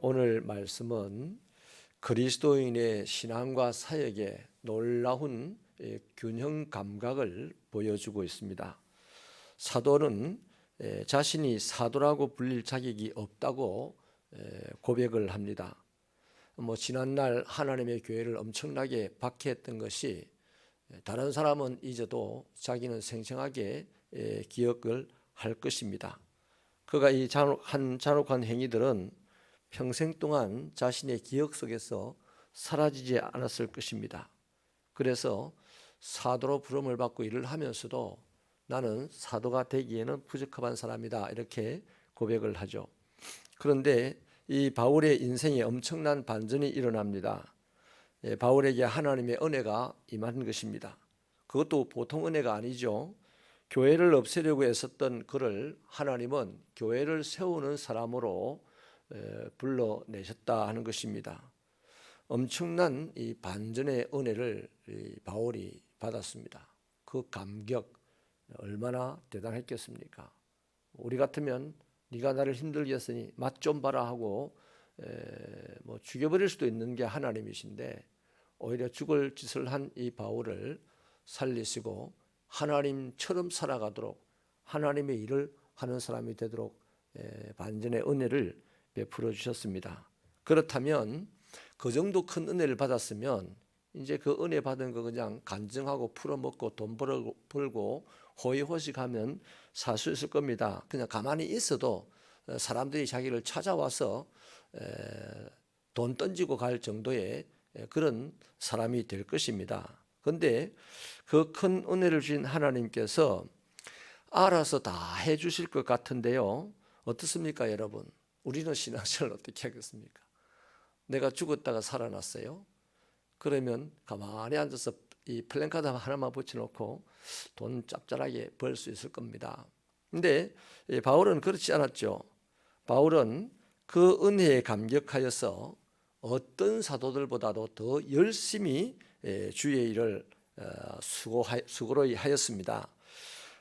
오늘 말씀은 그리스도인의 신앙과 사역의 놀라운 균형 감각을 보여주고 있습니다. 사도는 자신이 사도라고 불릴 자격이 없다고 고백을 합니다. 지난날 하나님의 교회를 엄청나게 박해했던 것이 다른 사람은 잊어도 자기는 생생하게 기억을 할 것입니다. 그가 이 잔혹한 행위들은 평생 동안 자신의 기억 속에서 사라지지 않았을 것입니다. 그래서 사도로 부름을 받고 일을 하면서도 나는 사도가 되기에는 부적합한 사람이다, 이렇게 고백을 하죠. 그런데 이 바울의 인생에 엄청난 반전이 일어납니다. 바울에게 하나님의 은혜가 임한 것입니다. 그것도 보통 은혜가 아니죠. 교회를 없애려고 애썼던 그를 하나님은 교회를 세우는 사람으로 불러내셨다 하는 것입니다. 엄청난 이 반전의 은혜를 바울이 받았습니다. 그 감격 얼마나 대단했겠습니까? 우리 같으면 네가 나를 힘들게 했으니 맛 좀 봐라 하고 죽여버릴 수도 있는 게 하나님이신데, 오히려 죽을 짓을 한 이 바울을 살리시고 하나님처럼 살아가도록, 하나님의 일을 하는 사람이 되도록 반전의 은혜를 베풀어 주셨습니다. 그렇다면 그 정도 큰 은혜를 받았으면 이제 그 은혜 받은 거 그냥 간증하고 풀어먹고 돈 벌고 호의호식하면 살 수 있을 겁니다. 그냥 가만히 있어도 사람들이 자기를 찾아와서 돈 던지고 갈 정도의 그런 사람이 될 것입니다. 그런데 그 큰 은혜를 주신 하나님께서 알아서 다 해주실 것 같은데요, 어떻습니까 여러분? 우리는 신앙생활을 어떻게 하겠습니까? 내가 죽었다가 살아났어요. 그러면 가만히 앉아서 이 플랜카드 하나만 붙여놓고 돈 짭짤하게 벌 수 있을 겁니다. 근데 바울은 그렇지 않았죠. 바울은 그 은혜에 감격하여서 어떤 사도들보다도 더 열심히 주의 일을 수고로 하였습니다.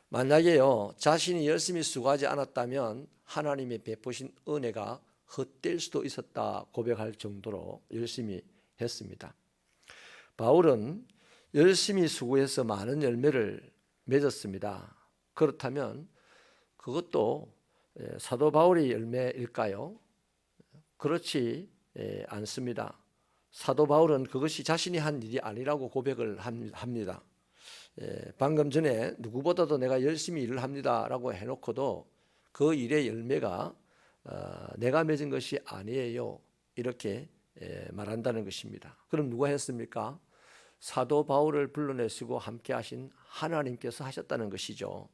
만약에요, 자신이 열심히 수고하지 않았다면 하나님의 베푸신 은혜가 헛될 수도 있었다 고백할 정도로 열심히 했습니다. 바울은 열심히 수고해서 많은 열매를 맺었습니다. 그렇다면 그것도 사도 바울의 열매일까요? 그렇지 않습니다. 사도 바울은 그것이 자신이 한 일이 아니라고 고백을 합니다. 방금 전에 누구보다도 내가 열심히 일을 합니다라고 해놓고도 그 일의 열매가 내가 맺은 것이 아니에요, 이렇게 말한다는 것입니다. 그럼 누가 했습니까? 사도 바울을 불러내시고 함께 하신 하나님께서 하셨다는 것이죠.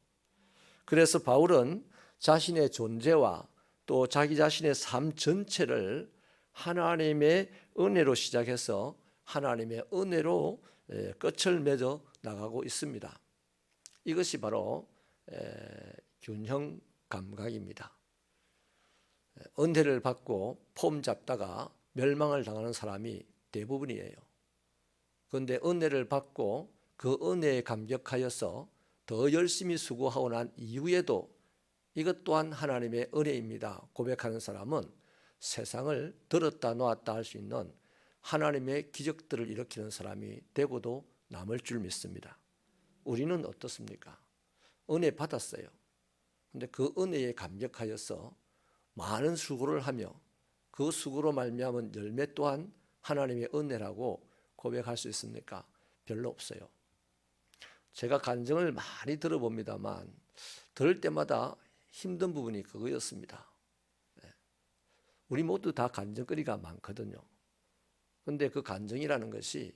그래서 바울은 자신의 존재와 또 자기 자신의 삶 전체를 하나님의 은혜로 시작해서 하나님의 은혜로 끝을 맺어 나가고 있습니다. 이것이 바로 균형 감각입니다. 은혜를 받고 폼 잡다가 멸망을 당하는 사람이 대부분이에요. 그런데 은혜를 받고 그 은혜에 감격하여서 더 열심히 수고하고 난 이후에도 이것 또한 하나님의 은혜입니다 고백하는 사람은 세상을 들었다 놓았다 할 수 있는 하나님의 기적들을 일으키는 사람이 되고도 남을 줄 믿습니다. 우리는 어떻습니까? 은혜 받았어요. 그런데 그 은혜에 감격하여서 많은 수고를 하며 그 수고로 말미암은 열매 또한 하나님의 은혜라고 고백할 수 있습니까? 별로 없어요. 제가 간증을 많이 들어봅니다만 들을 때마다 힘든 부분이 그거였습니다. 우리 모두 다 간증거리가 많거든요. 그런데 그 간증이라는 것이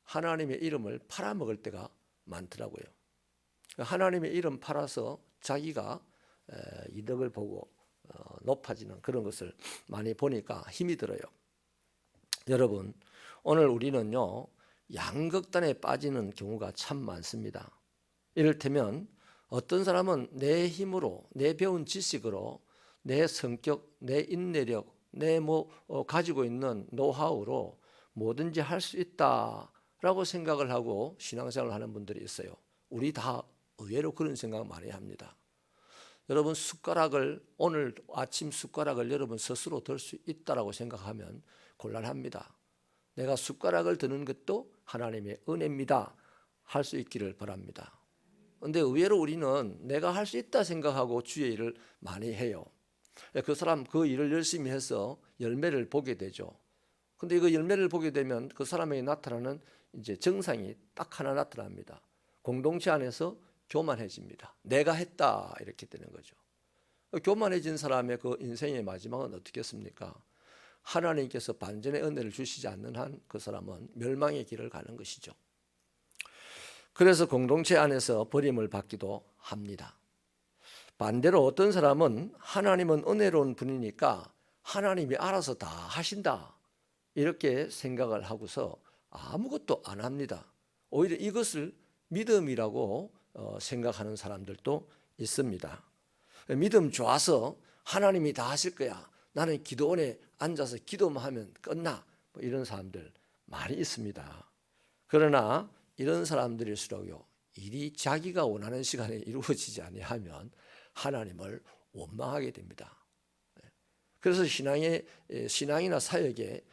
하나님의 이름을 팔아먹을 때가 많더라고요. 하나님의 이름 팔아서 자기가 이득을 보고 높아지는 그런 것을 많이 보니까 힘이 들어요. 여러분, 오늘 우리는요, 양극단에 빠지는 경우가 참 많습니다. 이를테면 어떤 사람은 내 힘으로, 내 배운 지식으로, 내 성격, 내 인내력, 내 가지고 있는 노하우로 뭐든지 할 수 있다라고 생각을 하고 신앙생활을 하는 분들이 있어요. 우리 다 의외로 그런 생각 많이 합니다. 여러분 숟가락을 오늘 아침 숟가락을 여러분 스스로 들 수 있다라고 생각하면 곤란합니다. 내가 숟가락을 드는 것도 하나님의 은혜입니다. 할 수 있기를 바랍니다. 그런데 의외로 우리는 내가 할 수 있다 생각하고 주의 일을 많이 해요. 그 사람 그 일을 열심히 해서 열매를 보게 되죠. 근데 그 열매를 보게 되면 그 사람에게 나타나는 이제 정상이 딱 하나 나타납니다. 공동체 안에서 교만해집니다. 내가 했다 이렇게 되는 거죠. 교만해진 사람의 그 인생의 마지막은 어떻겠습니까? 하나님께서 반전의 은혜를 주시지 않는 한 그 사람은 멸망의 길을 가는 것이죠. 그래서 공동체 안에서 버림을 받기도 합니다. 반대로 어떤 사람은 하나님은 은혜로운 분이니까 하나님이 알아서 다 하신다 이렇게 생각을 하고서 아무것도 안 합니다. 오히려 이것을 믿음이라고 생각하는 사람들도 있습니다. 믿음 좋아서 하나님이 다 하실 거야. 나는 기도원에 앉아서 기도만 하면 끝나. 뭐 이런 사람들 많이 있습니다. 그러나 이런 사람들일수록요, 일이 자기가 원하는 시간에 이루어지지 아니하면 하나님을 원망하게 됩니다. 그래서 신앙이나 사역의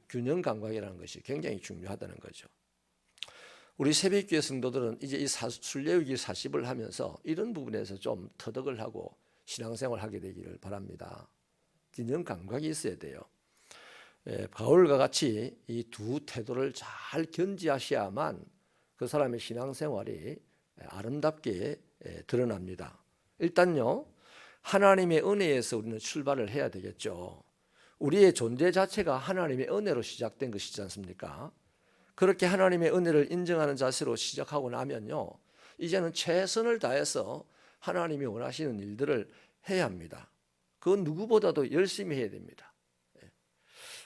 균형 감각이라는 것이 굉장히 중요하다는 거죠. 우리 새벽교회 성도들은 이제 이 순례위기 40을 하면서 이런 부분에서 좀 터득을 하고 신앙생활을 하게 되기를 바랍니다. 균형 감각이 있어야 돼요. 바울과 같이 이 두 태도를 잘 견지하셔야만 그 사람의 신앙생활이 아름답게 드러납니다. 일단요, 하나님의 은혜에서 우리는 출발을 해야 되겠죠. 우리의 존재 자체가 하나님의 은혜로 시작된 것이지 않습니까? 그렇게 하나님의 은혜를 인정하는 자세로 시작하고 나면요, 이제는 최선을 다해서 하나님이 원하시는 일들을 해야 합니다. 그건 누구보다도 열심히 해야 됩니다.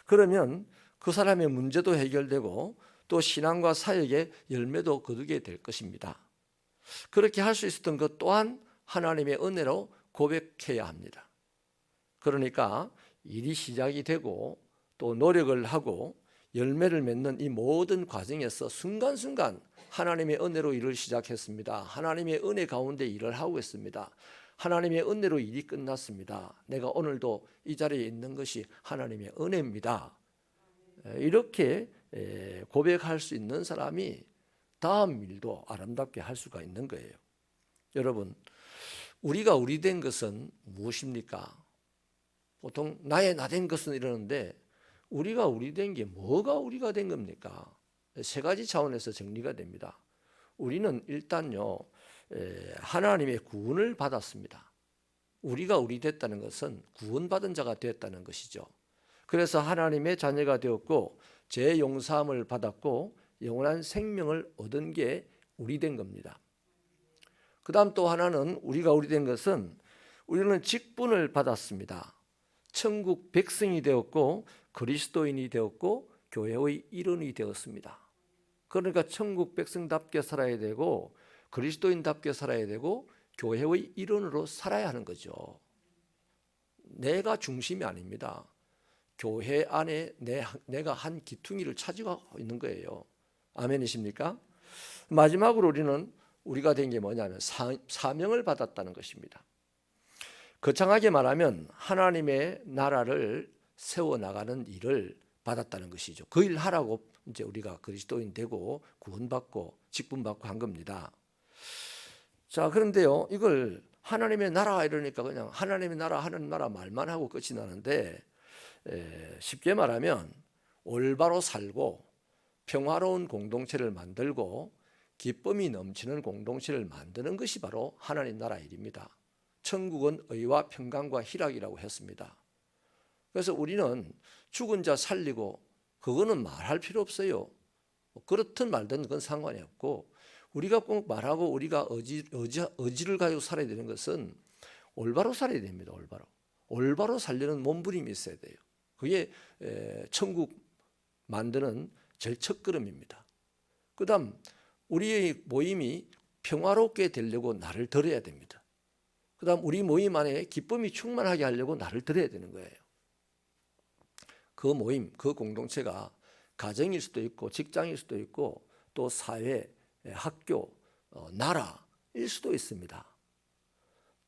그러면 그 사람의 문제도 해결되고 또 신앙과 사역의 열매도 거두게 될 것입니다. 그렇게 할 수 있었던 것 또한 하나님의 은혜로 고백해야 합니다. 그러니까 일이 시작이 되고 또 노력을 하고 열매를 맺는 이 모든 과정에서 순간순간 하나님의 은혜로 일을 시작했습니다. 하나님의 은혜 가운데 일을 하고 있습니다. 하나님의 은혜로 일이 끝났습니다. 내가 오늘도 이 자리에 있는 것이 하나님의 은혜입니다. 이렇게 고백할 수 있는 사람이 다음 일도 아름답게 할 수가 있는 거예요. 여러분, 우리가 우리 된 것은 무엇입니까? 보통 나의 나 된 것은 이러는데 우리가 우리 된 게 뭐가 우리가 된 겁니까? 세 가지 차원에서 정리가 됩니다. 우리는 일단요, 하나님의 구원을 받았습니다. 우리가 우리 됐다는 것은 구원받은 자가 되었다는 것이죠. 그래서 하나님의 자녀가 되었고 죄 용서함을 받았고 영원한 생명을 얻은 게 우리 된 겁니다. 그 다음 또 하나는 우리가 우리 된 것은 우리는 직분을 받았습니다. 천국 백성이 되었고 그리스도인이 되었고 교회의 일원이 되었습니다. 그러니까 천국 백성답게 살아야 되고 그리스도인답게 살아야 되고 교회의 일원으로 살아야 하는 거죠. 내가 중심이 아닙니다. 교회 안에 내가 한 기퉁이를 차지하고 있는 거예요. 아멘이십니까? 마지막으로 우리가 된 게 뭐냐면 사명을 받았다는 것입니다. 거창하게 말하면 하나님의 나라를 세워나가는 일을 받았다는 것이죠. 그 일 하라고 이제 우리가 그리스도인 되고 구원받고 직분받고 한 겁니다. 자, 그런데요, 이걸 하나님의 나라 이러니까 그냥 하나님의 나라 하는 나라 말만 하고 끝이 나는데 쉽게 말하면 올바로 살고 평화로운 공동체를 만들고 기쁨이 넘치는 공동체를 만드는 것이 바로 하나님 나라 일입니다. 천국은 의와 평강과 희락이라고 했습니다. 그래서 우리는 죽은 자 살리고 그거는 말할 필요 없어요. 그렇든 말든 그건 상관이 없고 우리가 꼭 말하고 우리가 의지를 가지고 살아야 되는 것은 올바로 살아야 됩니다. 올바로 살려는 몸부림이 있어야 돼요. 그게 천국 만드는 제일 첫걸음입니다. 그 다음 우리의 모임이 평화롭게 되려고 나를 드려야 됩니다. 그 다음 우리 모임 안에 기쁨이 충만하게 하려고 나를 드려야 되는 거예요. 그 모임, 그 공동체가 가정일 수도 있고 직장일 수도 있고 또 사회, 학교, 나라일 수도 있습니다.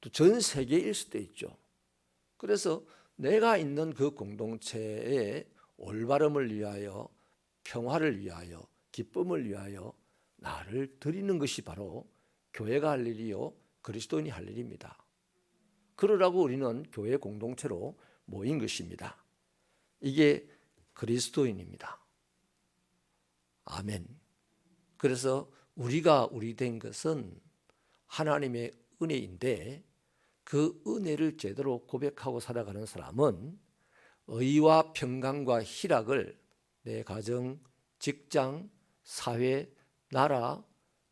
또 전 세계일 수도 있죠. 그래서 내가 있는 그 공동체의 올바름을 위하여, 평화를 위하여, 기쁨을 위하여 나를 드리는 것이 바로 교회가 할 일이요, 그리스도인이 할 일입니다. 그러라고 우리는 교회 공동체로 모인 것입니다. 이게 그리스도인입니다. 아멘. 그래서 우리가 우리 된 것은 하나님의 은혜인데, 그 은혜를 제대로 고백하고 살아가는 사람은 의와 평강과 희락을 내 가정, 직장, 사회, 나라,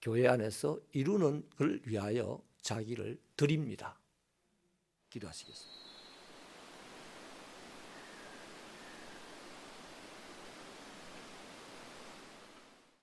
교회 안에서 이루는 걸 위하여 자기를 드립니다. 기도하시겠습니다.